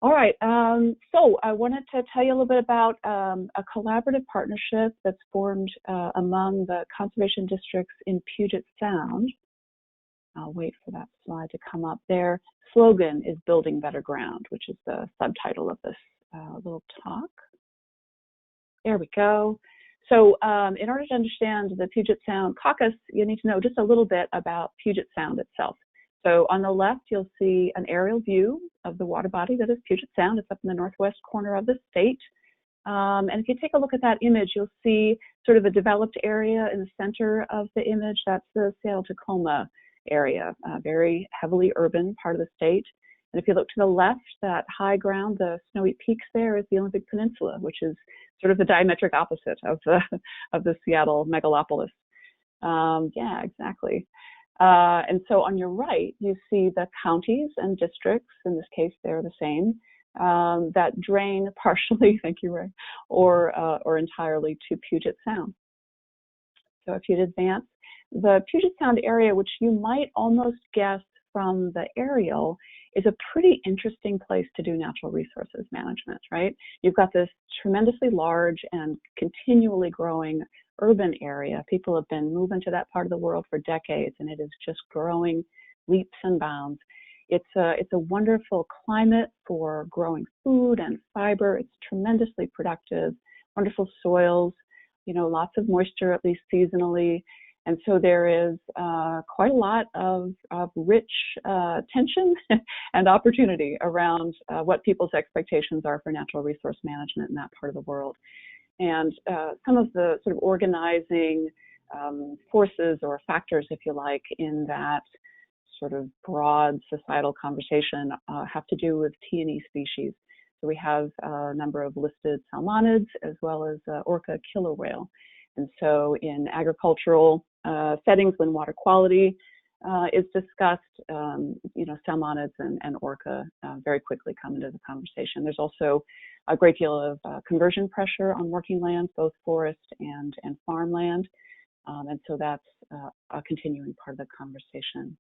All right, so I wanted to tell you a little bit about a collaborative partnership that's formed among the conservation districts in Puget Sound. I'll wait for that slide to come up. Their slogan is Building Better Ground, which is the subtitle of this little talk. There we go. So in order to understand the Puget Sound Caucus, you need to know just a little bit about Puget Sound itself. So on the left, you'll see an aerial view of the water body that is Puget Sound. It's up in the northwest corner of the state. And if you take a look at that image, you'll see sort of a developed area in the center of the image. That's the Seattle-Tacoma area, very heavily urban part of the state. And if you look to the left, that high ground, the snowy peaks there, is the Olympic Peninsula, which is sort of the diametric opposite of the Seattle megalopolis. Yeah, exactly. And so on your right, you see the counties and districts, in this case, they're the same, that drain partially, thank you, Ray, or entirely to Puget Sound. So if you'd advance, the Puget Sound area, which you might almost guess from the aerial, is a pretty interesting place to do natural resources management, right? You've got this tremendously large and continually growing urban area. People have been moving to that part of the world for decades, and it is just growing leaps and bounds. It's a wonderful climate for growing food and fiber. It's tremendously productive, wonderful soils, you know, lots of moisture, at least seasonally. And so there is quite a lot of rich tension and opportunity around what people's expectations are for natural resource management in that part of the world. And some of the sort of organizing forces or factors, if you like, in that sort of broad societal conversation have to do with T&E species. So we have a number of listed salmonids as well as orca killer whale. And so in agricultural settings, when water quality is discussed, you know, salmonids and orca very quickly come into the conversation. There's also a great deal of conversion pressure on working lands, both forest and farmland. And so that's a continuing part of the conversation.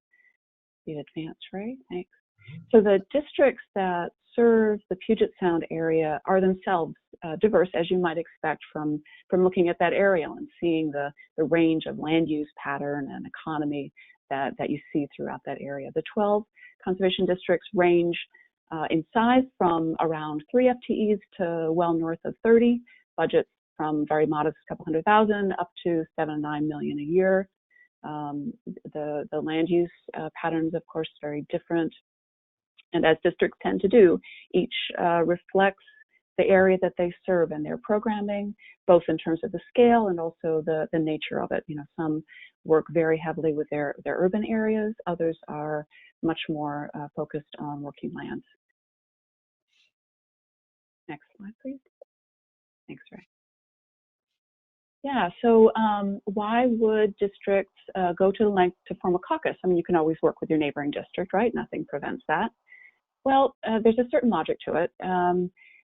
You advance, Ray? Thanks. So the districts that serve the Puget Sound area are themselves diverse, as you might expect from looking at that aerial and seeing the range of land use pattern and economy that you see throughout that area. The 12 conservation districts range in size from around 3 FTEs to well north of 30, budgets from very modest couple $100,000 up to $7 to $9 million a year. The land use patterns, of course, very different. And as districts tend to do, each reflects the area that they serve in their programming, both in terms of the scale and also the nature of it. You know, some work very heavily with their urban areas, others are much more focused on working lands. Next slide, please. Thanks, Ray. Yeah, so why would districts go to the length to form a caucus? I mean, you can always work with your neighboring district, right? Nothing prevents that. Well, there's a certain logic to it.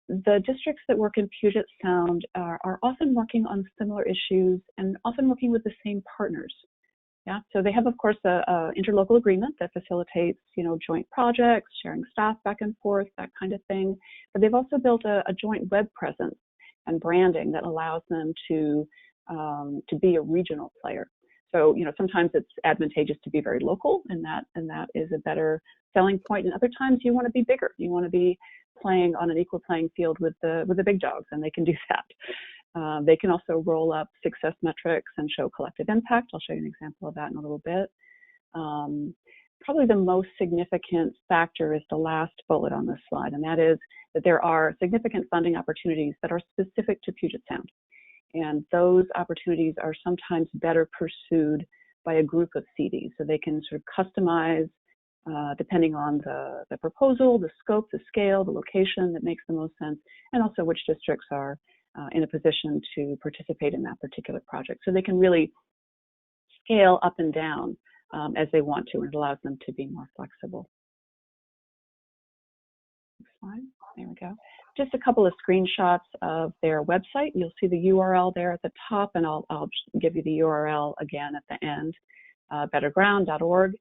The districts that work in Puget Sound are often working on similar issues and often working with the same partners. Yeah, so they have, of course, a interlocal agreement that facilitates, you know, joint projects, sharing staff back and forth, that kind of thing. But they've also built a joint web presence and branding that allows them to be a regional player. So, you know, sometimes it's advantageous to be very local, and that is a better selling point. And other times you want to be bigger. You want to be playing on an equal playing field with the big dogs, and they can do that. They can also roll up success metrics and show collective impact. I'll show you an example of that in a little bit. Probably the most significant factor is the last bullet on this slide, and that is that there are significant funding opportunities that are specific to Puget Sound. And those opportunities are sometimes better pursued by a group of CDs. So they can sort of customize, depending on the proposal, the scope, the scale, the location that makes the most sense, and also which districts are in a position to participate in that particular project. So they can really scale up and down as they want to, and it allows them to be more flexible. Next slide. There we go. Just a couple of screenshots of their website. You'll see the URL there at the top, and I'll give you the URL again at the end, betterground.org.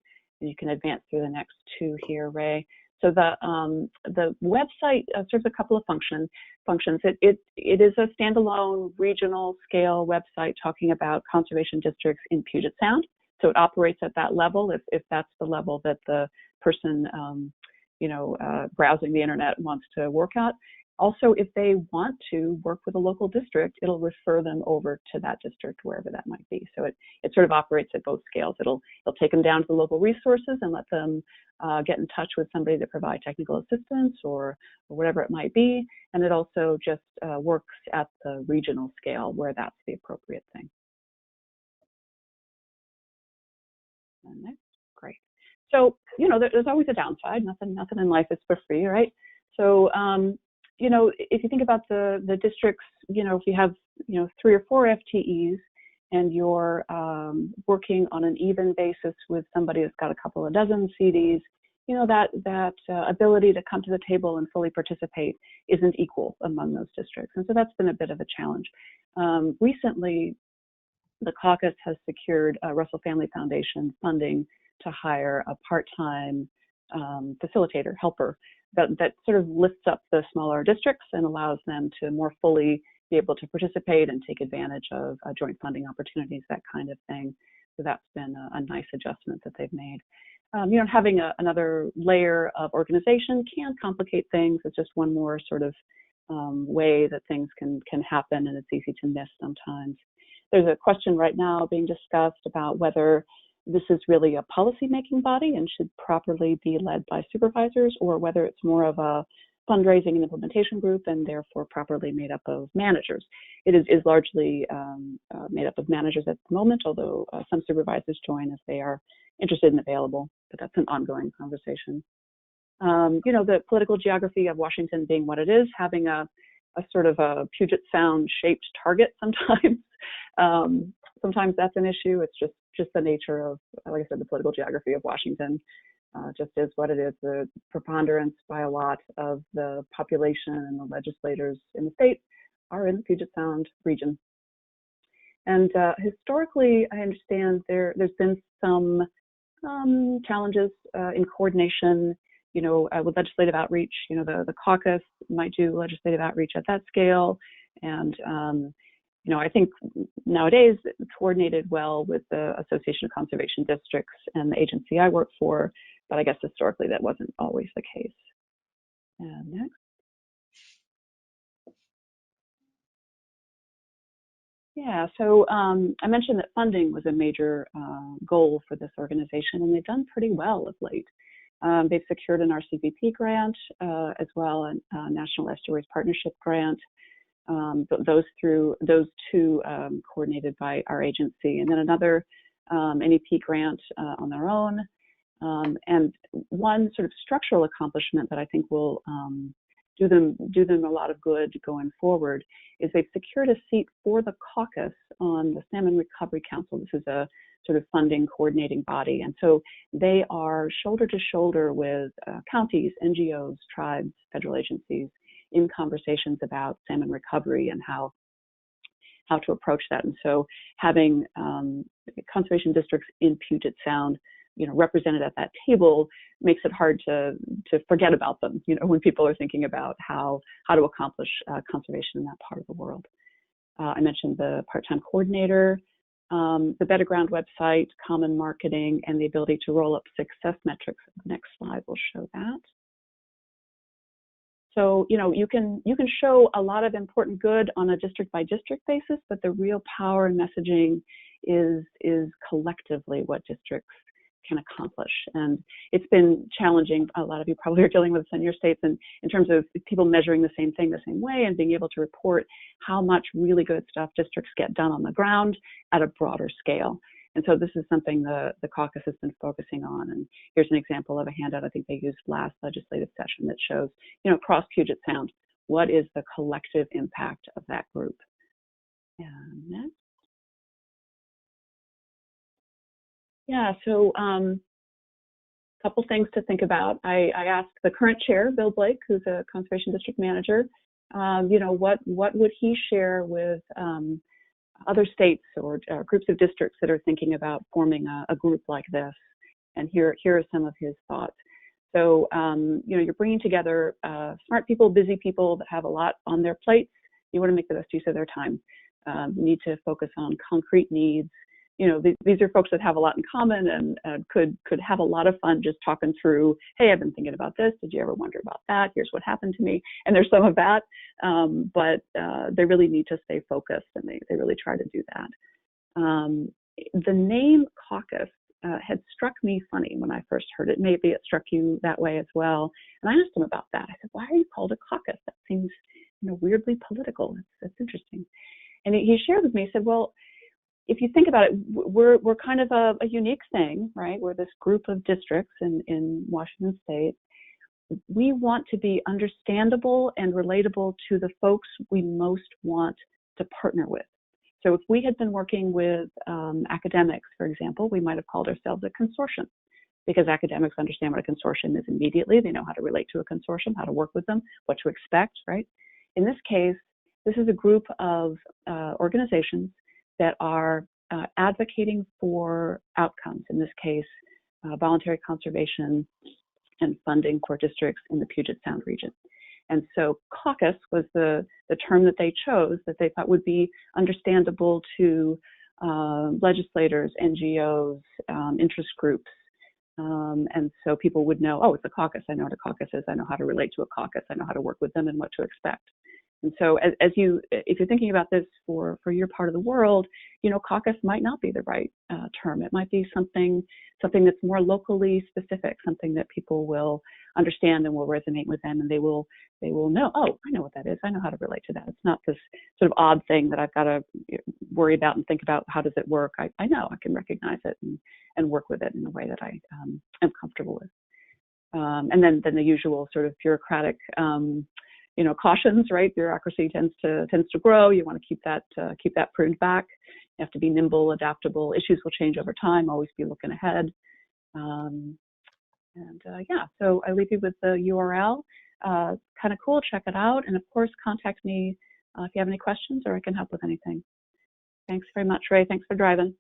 And you can advance through the next two here, Ray. So the website serves a couple of functions. It is a standalone regional scale website talking about conservation districts in Puget Sound. So it operates at that level if that's the level that the person browsing the internet wants to work at. Also, if they want to work with a local district, it'll refer them over to that district, wherever that might be. So it sort of operates at both scales. It'll take them down to the local resources and let them get in touch with somebody to provide technical assistance or whatever it might be. And it also just works at the regional scale where that's the appropriate thing. And next, great. So, there's always a downside. Nothing in life is for free, right? So, if you think about the districts, if you have, 3 or 4 FTEs and you're working on an even basis with somebody that's got a couple of dozen CDs, that ability to come to the table and fully participate isn't equal among those districts. And so that's been a bit of a challenge. Recently, the caucus has secured Russell Family Foundation funding to hire a part-time facilitator, helper, that sort of lifts up the smaller districts and allows them to more fully be able to participate and take advantage of joint funding opportunities, that kind of thing. So that's been a nice adjustment that they've made. Having another layer of organization can complicate things. It's just one more sort of way that things can happen, and it's easy to miss sometimes. There's a question right now being discussed about whether this is really a policy-making body and should properly be led by supervisors, or whether it's more of a fundraising and implementation group and therefore properly made up of managers. It is largely made up of managers at the moment, although some supervisors join as they are interested and available, but that's an ongoing conversation. The political geography of Washington being what it is, having a sort of a Puget Sound shaped target sometimes. Sometimes that's an issue. It's just the nature of, like I said, the political geography of Washington just is what it is. The preponderance by a lot of the population and the legislators in the state are in the Puget Sound region. And historically, I understand there's been some challenges in coordination, with legislative outreach. The caucus might do legislative outreach at that scale. And I think nowadays it's coordinated well with the Association of Conservation Districts and the agency I work for, but I guess historically that wasn't always the case. And next. Yeah, so I mentioned that funding was a major goal for this organization, and they've done pretty well of late. They've secured an RCVP grant as well, a National Estuaries Partnership grant. Those two coordinated by our agency, and then another NEP grant on their own. And one sort of structural accomplishment that I think will do them a lot of good going forward is they've secured a seat for the caucus on the Salmon Recovery Council. This is a sort of funding coordinating body, and so they are shoulder to shoulder with counties, NGOs, tribes, federal agencies in conversations about salmon recovery and how to approach that. And so having conservation districts in Puget Sound, represented at that table makes it hard to forget about them, when people are thinking about how to accomplish conservation in that part of the world. I mentioned the part-time coordinator, the Better Ground website, common marketing, and the ability to roll up success metrics. The next slide will show that. So, you can show a lot of important good on a district by district basis, but the real power in messaging is collectively what districts can accomplish. And it's been challenging. A lot of you probably are dealing with this in your states, and in terms of people measuring the same thing the same way and being able to report how much really good stuff districts get done on the ground at a broader scale. And so this is something the caucus has been focusing on. And here's an example of a handout I think they used last legislative session that shows, across Puget Sound, what is the collective impact of that group. And next. Yeah, so a couple things to think about. I asked the current chair, Bill Blake, who's a conservation district manager, what would he share with other states or groups of districts that are thinking about forming a group like this? And here are some of his thoughts. So, you're bringing together smart people, busy people that have a lot on their plates. You want to make the best use of their time. You need to focus on concrete needs. These are folks that have a lot in common and could have a lot of fun just talking through, hey, I've been thinking about this. Did you ever wonder about that? Here's what happened to me. And there's some of that, but they really need to stay focused, and they really try to do that. The name caucus had struck me funny when I first heard it. Maybe it struck you that way as well. And I asked him about that. I said, why are you called a caucus? That seems weirdly political. That's interesting. And he shared with me, he said, well, if you think about it, we're kind of a unique thing, right? We're this group of districts in Washington State. We want to be understandable and relatable to the folks we most want to partner with. So if we had been working with academics, for example, we might have called ourselves a consortium, because academics understand what a consortium is immediately. They know how to relate to a consortium, how to work with them, what to expect, right? In this case, this is a group of organizations that are advocating for outcomes, in this case, voluntary conservation and funding for districts in the Puget Sound region. And so caucus was the term that they chose that they thought would be understandable to legislators, NGOs, interest groups. And so people would know, oh, it's a caucus. I know what a caucus is. I know how to relate to a caucus. I know how to work with them and what to expect. And so if you're thinking about this for your part of the world, caucus might not be the right term. It might be something that's more locally specific, something that people will understand and will resonate with them, and they will know, oh, I know what that is. I know how to relate to that. It's not this sort of odd thing that I've got to worry about and think about how does it work. I know I can recognize it and work with it in a way that I am comfortable with. And then the usual sort of bureaucratic cautions, right? Bureaucracy tends to grow. You want to keep that pruned back. You have to be nimble, adaptable. Issues will change over time. Always be looking ahead. So I leave you with the URL. Kind of cool. Check it out, and of course, contact me if you have any questions or I can help with anything. Thanks very much, Ray. Thanks for driving.